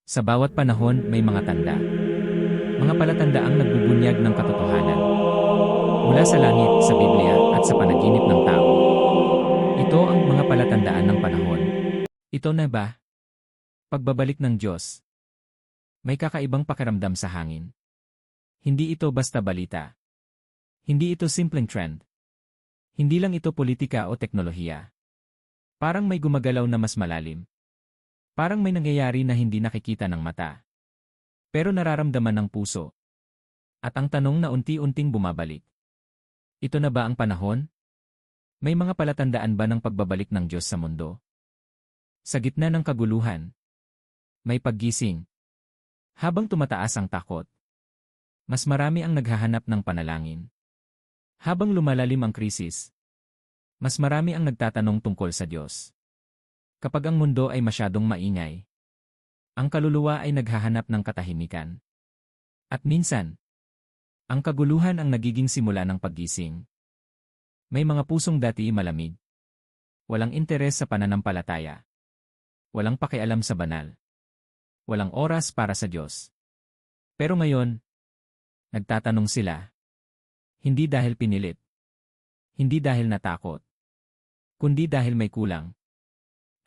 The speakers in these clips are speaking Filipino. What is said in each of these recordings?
Sa bawat panahon may mga tanda. Mga palatandaang nagbubunyag ng katotohanan. Mula sa langit, sa Biblia, at sa panaginip ng tao. Ito ang mga palatandaan ng panahon. Ito na ba? Pagbabalik ng Diyos. May kakaibang pakiramdam sa hangin. Hindi ito basta balita. Hindi ito simpleng trend. Hindi lang ito politika o teknolohiya. Parang may gumagalaw na mas malalim. Parang may nangyayari na hindi nakikita ng mata. Pero nararamdaman ng puso. At ang tanong na unti-unting bumabalik. Ito na ba ang panahon? May mga palatandaan ba ng pagbabalik ng Diyos sa mundo? Sa gitna ng kaguluhan, may paggising. Habang tumataas ang takot, mas marami ang naghahanap ng panalangin. Habang lumalalim ang krisis, mas marami ang nagtatanong tungkol sa Diyos. Kapag ang mundo ay masyadong maingay, ang kaluluwa ay naghahanap ng katahimikan. At minsan, ang kaguluhan ang nagiging simula ng paggising. May mga pusong dati malamig. Walang interes sa pananampalataya. Walang pakialam sa banal. Walang oras para sa Diyos. Pero ngayon, nagtatanong sila. Hindi dahil pinilit. Hindi dahil natakot. Kundi dahil may kulang.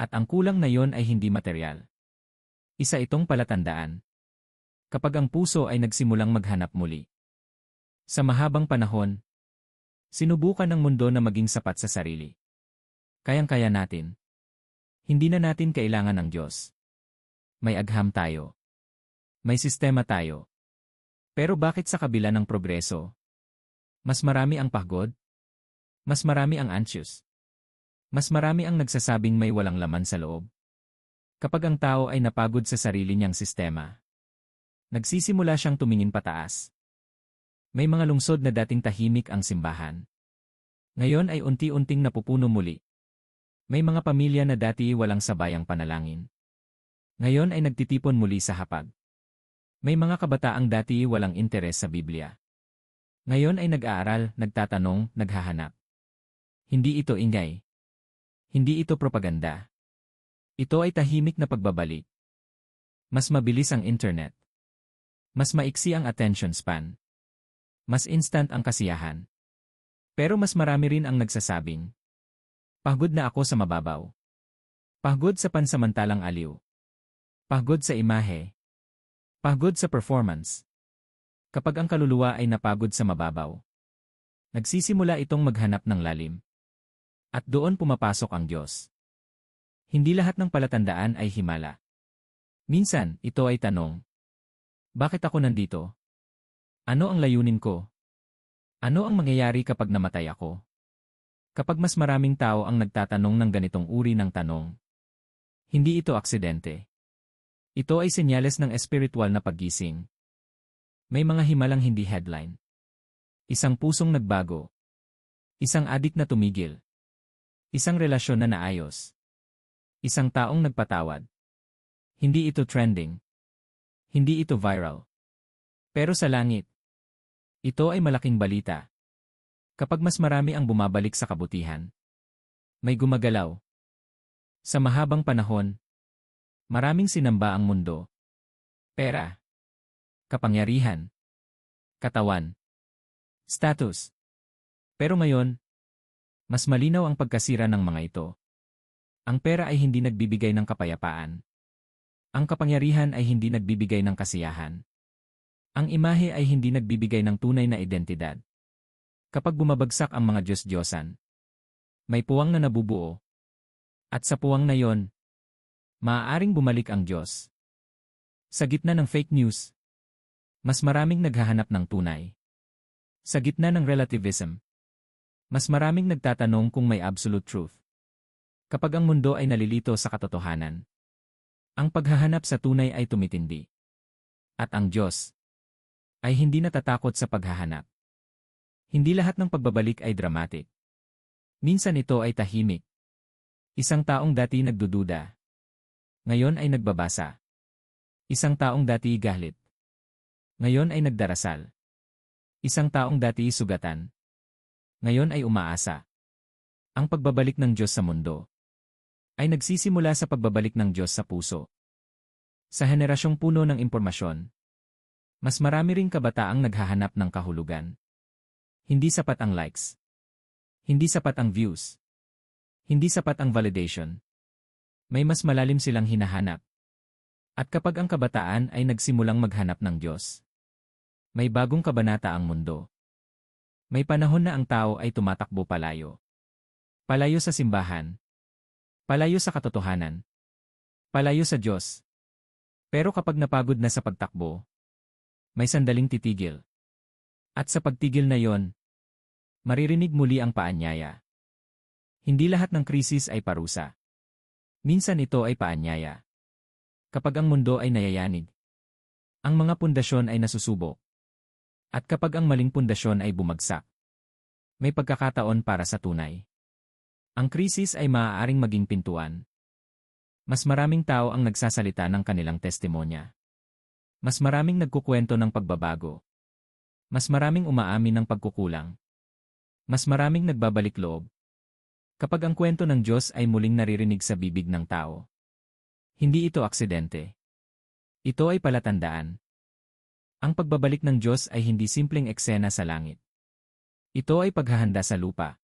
At ang kulang na yon ay hindi material. Isa itong palatandaan. Kapag ang puso ay nagsimulang maghanap muli. Sa mahabang panahon, sinubukan ng mundo na maging sapat sa sarili. Kayang-kaya natin. Hindi na natin kailangan ng Diyos. May agham tayo. May sistema tayo. Pero bakit sa kabila ng progreso? Mas marami ang pagod? Mas marami ang anxious? Mas marami ang nagsasabing may walang laman sa loob? Kapag ang tao ay napagod sa sarili niyang sistema, nagsisimula siyang tumingin pataas. May mga lungsod na dating tahimik ang simbahan. Ngayon ay unti-unting napupuno muli. May mga pamilya na dati walang sabayang panalangin. Ngayon ay nagtitipon muli sa hapag. May mga kabataang dati walang interes sa Biblia. Ngayon ay nag-aaral, nagtatanong, naghahanap. Hindi ito ingay. Hindi ito propaganda. Ito ay tahimik na pagbabalik. Mas mabilis ang internet. Mas maiksi ang attention span. Mas instant ang kasiyahan. Pero mas marami rin ang nagsasabing, pagod na ako sa mababaw. Pagod sa pansamantalang aliw. Pagod sa imahe. Pagod sa performance. Kapag ang kaluluwa ay napagod sa mababaw, nagsisimula itong maghanap ng lalim. At doon pumapasok ang Diyos. Hindi lahat ng palatandaan ay himala. Minsan, ito ay tanong. Bakit ako nandito? Ano ang layunin ko? Ano ang mangyayari kapag namatay ako? Kapag mas maraming tao ang nagtatanong ng ganitong uri ng tanong, hindi ito aksidente. Ito ay senyales ng espiritual na paggising. May mga himalang hindi headline. Isang pusong nagbago. Isang adik na tumigil. Isang relasyon na naayos. Isang taong nagpatawad. Hindi ito trending. Hindi ito viral. Pero sa langit, ito ay malaking balita. Kapag mas marami ang bumabalik sa kabutihan, may gumagalaw. Sa mahabang panahon, maraming sinamba ang mundo. Pera. Kapangyarihan. Katawan. Status. Pero ngayon, mas malinaw ang pagkasira ng mga ito. Ang pera ay hindi nagbibigay ng kapayapaan. Ang kapangyarihan ay hindi nagbibigay ng kasiyahan. Ang imahe ay hindi nagbibigay ng tunay na identidad. Kapag bumabagsak ang mga Diyos-Diyosan, may puwang na nabubuo. At sa puwang na yon, maaaring bumalik ang Diyos. Sa gitna ng fake news, mas maraming naghahanap ng tunay. Sa gitna ng relativism, mas maraming nagtatanong kung may absolute truth. Kapag ang mundo ay nalilito sa katotohanan, ang paghahanap sa tunay ay tumitindi. At ang Diyos ay hindi natatakot sa paghahanap. Hindi lahat ng pagbabalik ay dramatic. Minsan ito ay tahimik. Isang taong dati nagdududa, ngayon ay nagbabasa. Isang taong dati galit, ngayon ay nagdarasal. Isang taong dati sugatan, ngayon ay umaasa. Ang pagbabalik ng Diyos sa mundo ay nagsisimula sa pagbabalik ng Diyos sa puso. Sa henerasyong puno ng impormasyon, mas marami ring kabataang naghahanap ng kahulugan. Hindi sapat ang likes. Hindi sapat ang views. Hindi sapat ang validation. May mas malalim silang hinahanap. At kapag ang kabataan ay nagsimulang maghanap ng Diyos, may bagong kabanata ang mundo. May panahon na ang tao ay tumatakbo palayo. Palayo sa simbahan. Palayo sa katotohanan. Palayo sa Diyos. Pero kapag napagod na sa pagtakbo, may sandaling titigil. At sa pagtigil na yon, maririnig muli ang paanyaya. Hindi lahat ng krisis ay parusa. Minsan ito ay paanyaya. Kapag ang mundo ay nayayanig, ang mga pundasyon ay nasusubok. At kapag ang maling pundasyon ay bumagsak, may pagkakataon para sa tunay. Ang krisis ay maaaring maging pintuan. Mas maraming tao ang nagsasalita ng kanilang testimonya. Mas maraming nagkukwento ng pagbabago. Mas maraming umaamin ng pagkukulang. Mas maraming nagbabalik loob. Kapag ang kwento ng Diyos ay muling naririnig sa bibig ng tao, hindi ito aksidente. Ito ay palatandaan. Ang pagbabalik ng Diyos ay hindi simpleng eksena sa langit. Ito ay paghahanda sa lupa.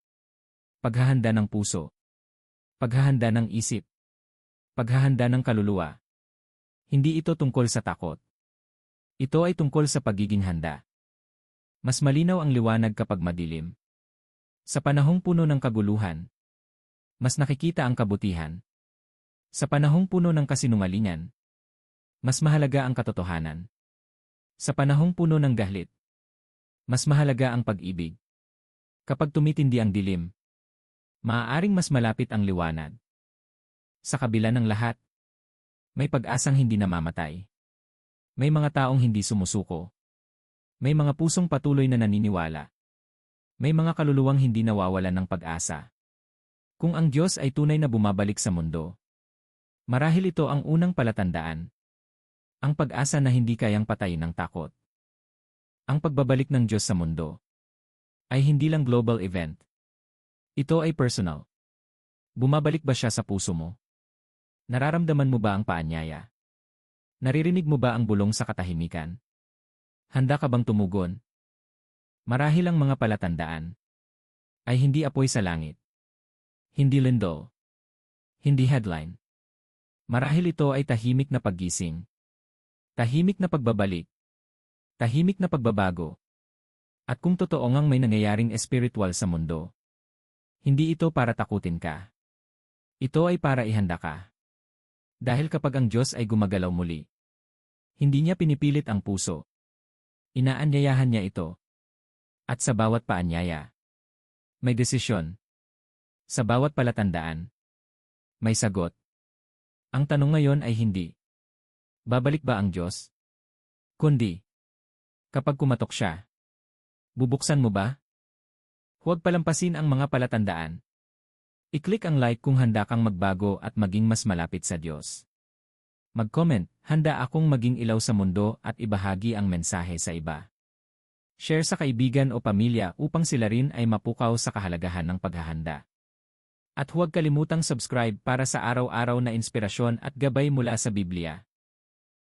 Paghahanda ng puso. Paghahanda ng isip. Paghahanda ng kaluluwa. Hindi ito tungkol sa takot. Ito ay tungkol sa pagiging handa. Mas malinaw ang liwanag kapag madilim. Sa panahong puno ng kaguluhan, mas nakikita ang kabutihan. Sa panahong puno ng kasinungalingan, mas mahalaga ang katotohanan. Sa panahong puno ng galit, mas mahalaga ang pag-ibig. Kapag tumitindi ang dilim, maaaring mas malapit ang liwanag. Sa kabila ng lahat, may pag-asang hindi namamatay. May mga taong hindi sumusuko. May mga pusong patuloy na naniniwala. May mga kaluluwang hindi nawawalan ng pag-asa. Kung ang Diyos ay tunay na bumabalik sa mundo, marahil ito ang unang palatandaan. Ang pag-asa na hindi kayang patayin ng takot. Ang pagbabalik ng Diyos sa mundo ay hindi lang global event. Ito ay personal. Bumabalik ba siya sa puso mo? Nararamdaman mo ba ang paanyaya? Naririnig mo ba ang bulong sa katahimikan? Handa ka bang tumugon? Marahil ang mga palatandaan ay hindi apoy sa langit. Hindi lindol. Hindi headline. Marahil ito ay tahimik na paggising. Tahimik na pagbabalik. Tahimik na pagbabago. At kung totoo ngang may nangyayaring espiritual sa mundo, hindi ito para takutin ka. Ito ay para ihanda ka. Dahil kapag ang Diyos ay gumagalaw muli, hindi niya pinipilit ang puso. Inaanyayahan niya ito. At sa bawat paanyaya, may desisyon. Sa bawat palatandaan, may sagot. Ang tanong ngayon ay hindi, babalik ba ang Diyos? Kundi, kapag kumatok siya, bubuksan mo ba? Huwag palampasin ang mga palatandaan. I-click ang like kung handa kang magbago at maging mas malapit sa Diyos. Mag-comment, handa akong maging ilaw sa mundo at ibahagi ang mensahe sa iba. Share sa kaibigan o pamilya upang sila rin ay mapukaw sa kahalagahan ng paghahanda. At huwag kalimutang subscribe para sa araw-araw na inspirasyon at gabay mula sa Biblia.